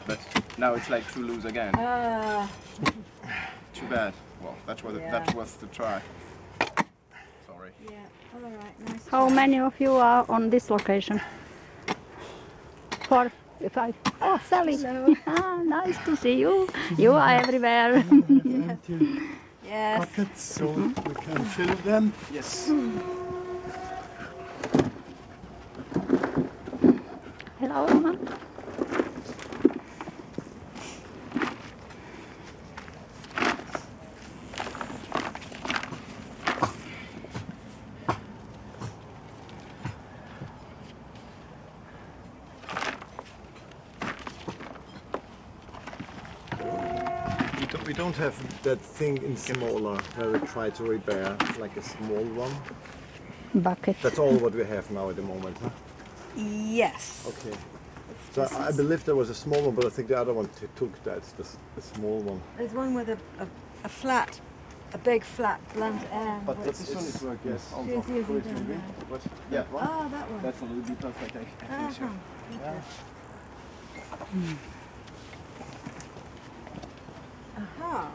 but now it's like too loose again. Too bad. Well, that was the try. Sorry. Yeah, all right, nice. How many of you are on this location? 4, 5. Oh, Sally. Hello. Ah, nice to see you. You are everywhere. Yes. Buckets so we can fill them. Yes. Hello, Emma. We don't have that thing in smaller where we try to repair like a small one. Bucket. That's all what we have now at the moment, huh? Yes. Okay. So I believe there was a small one, but I think the other one took that, the small one. There's one with a big flat blunt end. But this one is working. Yes. Yeah. Oh, that one. That's a little bit perfect. I think so. Okay. Aha.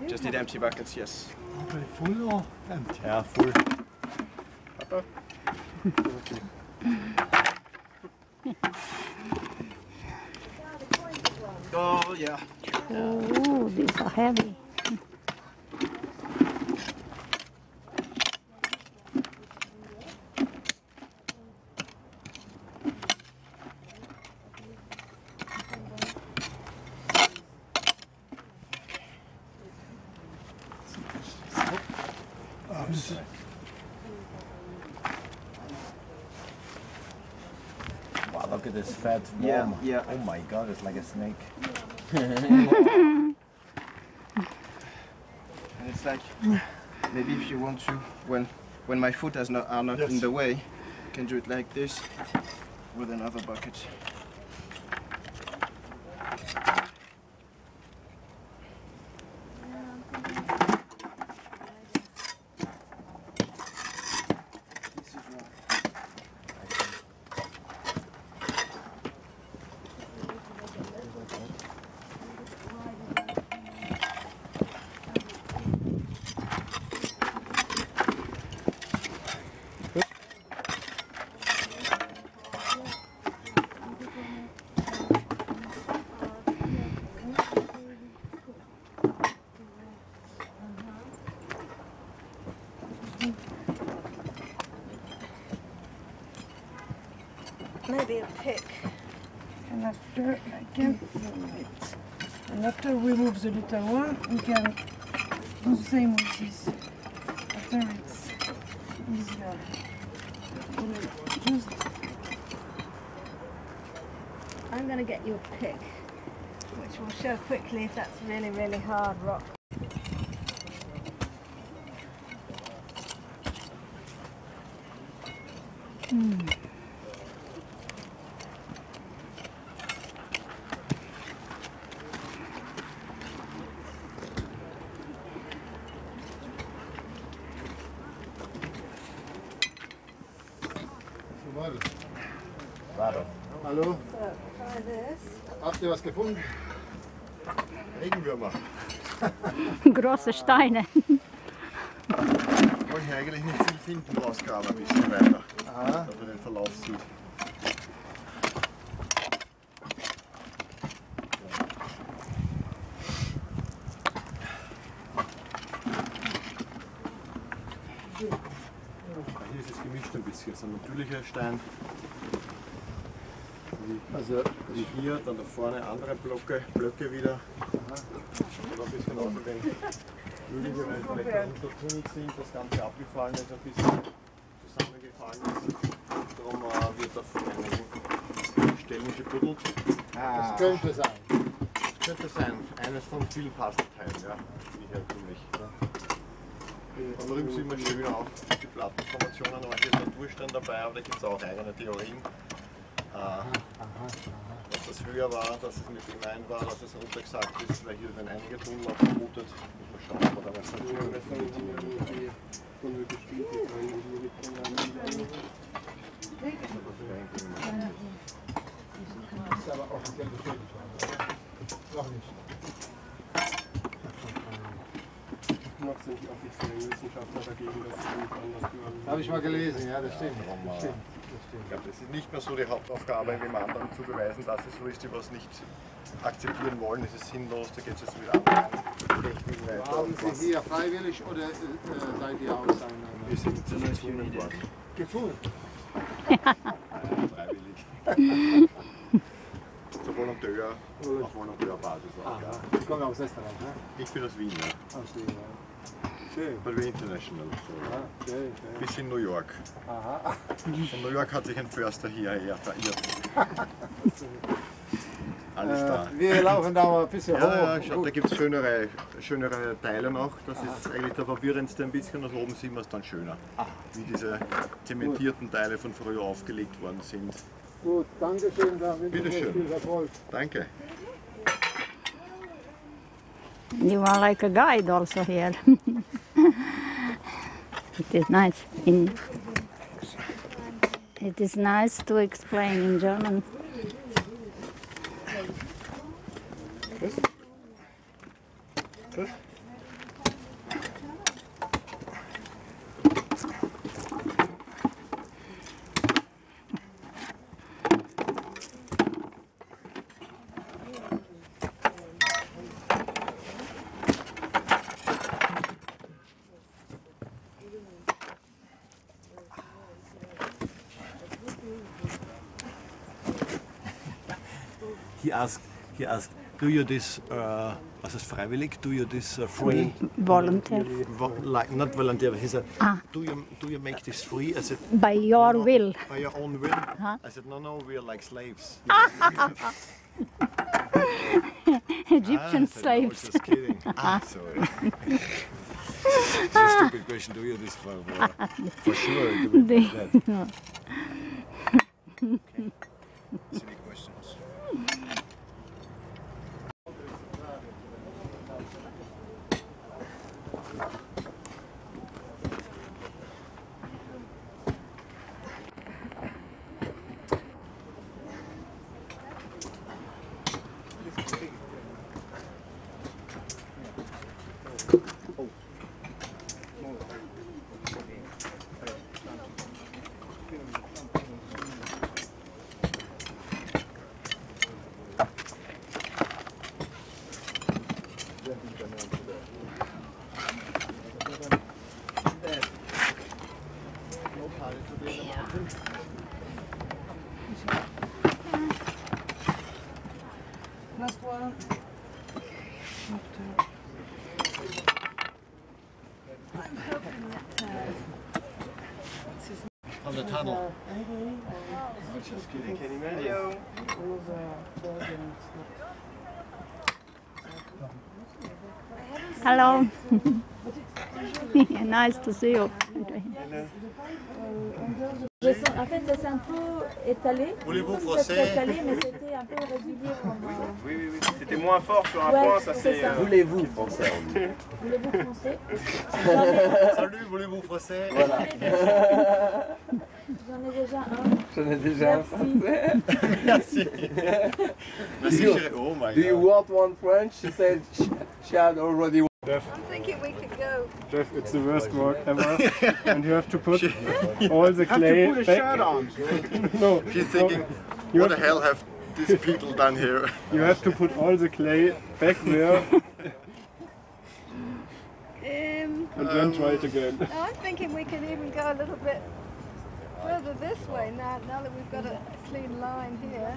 Just need empty buckets. Yes. Okay, full or empty? Yeah, full. Oh yeah. Oh, these are heavy. Wow, look at this fat worm. Yeah, yeah. Oh my god, it's like a snake. And it's like maybe if you want to, when my foot are not in the way, you can do it like this with another bucket. Maybe a pick. And after I can move it. And after we move the little one, we can do the same with this. After it's easier. Just I'm going to get you a pick, which will show quickly if that's really, really hard rock. Hallo, So, try this. habt ihr was gefunden? Regenwürmer. Große Steine. Wollte ich eigentlich nicht viel finden, rausgraben, ein bisschen weiter, dass man den Verlauf sieht. Hier ist es gemischt ein bisschen, so ein natürlicher Stein. Also wie hier, dann da vorne andere Blöcke wieder. Da ein bisschen außer den möglicherweise vielleicht da untertunnelt sind, das Ganze abgefallen ist, ein bisschen zusammengefallen ist. Darum wird auf einigen Stellen gebuddelt. Das könnte sein. Das könnte sein. Eines von vielen Puzzleteilen, ja. Wie herkömmlich. Da drüben sieht man schön auch die Plattenformationen, aber hier ist ein Durchstand dabei, aber da gibt es auch eigene Theorien. Dass das höher war, dass es mit gemein war, dass es runtergesackt ist, weil hier sind einige Tunnel auch vermutet. Muss man schauen, aber da was natürlich definitiv. Das ist aber offiziell bestätigt. Doch nicht. Noch sind die offiziellen Wissenschaftler dagegen, dass es nicht anders gehört. Habe ich mal gelesen, ja, das stimmt. Ich glaube, es ist nicht mehr so die Hauptaufgabe, dem anderen zu beweisen, dass es so ist, die was nicht akzeptieren wollen. Es ist sinnlos, da geht es jetzt mit anderen Techniken weiter. Haben Sie hier freiwillig oder seid ihr aus einer? Wir sind gezwungen worden. Gefunden? Freiwillig. Zur Volontär, auf Volontärbasis auch. Ah, Sie kommen aus Österreich, ne? Ich bin aus Wien, ja. Aus Wien, ja. Schön. But we're international. So. Ja, schön, schön. Bis in New York. Aha. Von New York hat sich ein Förster hierher verirrt. Alles da. Wir laufen da mal ein bisschen hoch. Ja, schau, da gibt es schönere Teile noch. Das ist eigentlich der verwirrendste ein bisschen. Und oben sehen wir es dann schöner. Wie diese zementierten Teile von früher aufgelegt worden sind. Gut, danke schön. Da wünsche Bitte ich schön. viel Erfolg. Danke. You are like a guide also here. It is nice. It is nice to explain in German. He asked, do you this, was ist freiwillig? Do you this free? Volunteer. Like, not volunteer, he said, do you make this free? I said, By your no, will. By your own will? I said, no, we are like slaves. Egyptian I said, no, slaves. just kidding. Sorry. It's a stupid question, do you this for sure? Do They- that. Silly questions. Last one. I'm hoping that From the tunnel. Just kidding. Can you imagine? Hello. Nice to see you. En fait, ça s'est un peu étalé. Voulez-vous Ça froisser? s'est étalé, mais c'était un peu régulier. Oui. C'était moins fort sur un Ouais, point, ça c'est c'est. ça. Voulez-vous français? Voulez-vous français? Salut, voulez-vous français? J'en ai déjà un. J'en ai déjà un. Merci. Merci chérie. Oh my Do you god. want one French? She said she had already one. I'm thinking we could go. Jeff, it's the worst work ever. And you have to put all the clay Put a shirt on. No, She's thinking, what the hell have these people done here? you have to put all the clay back there and then try it again. I'm thinking we could even go a little bit further this way now that we've got a clean line here.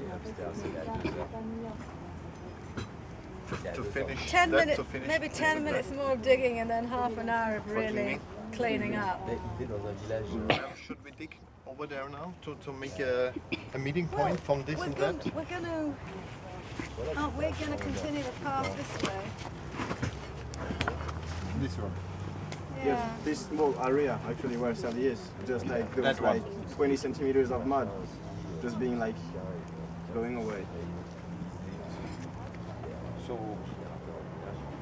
To finish 10 that, minutes, to finish maybe 10 minutes more of digging and then half an hour of really cleaning up. Should we dig over there now to make a meeting point from this and that? We're going to continue the path this way. This one. Yeah. This small area actually where Sally is, just like those That one. like 20 centimeters of mud, just being like going away. So,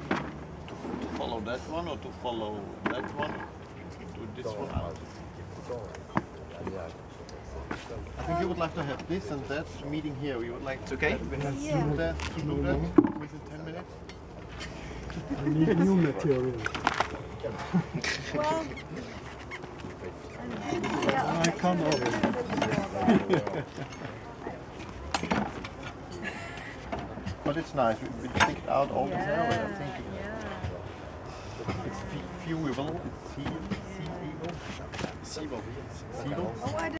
to follow that one or to follow that one? To this one out? I think you would like to have this and that meeting here. We would like It's okay? that we have Yeah. do that within 10 minutes. I need new material. Well, yeah, I come over. But it's nice. We picked out all this area. I think it's viewable. It's seeable. Siebel. Seeable. oh, I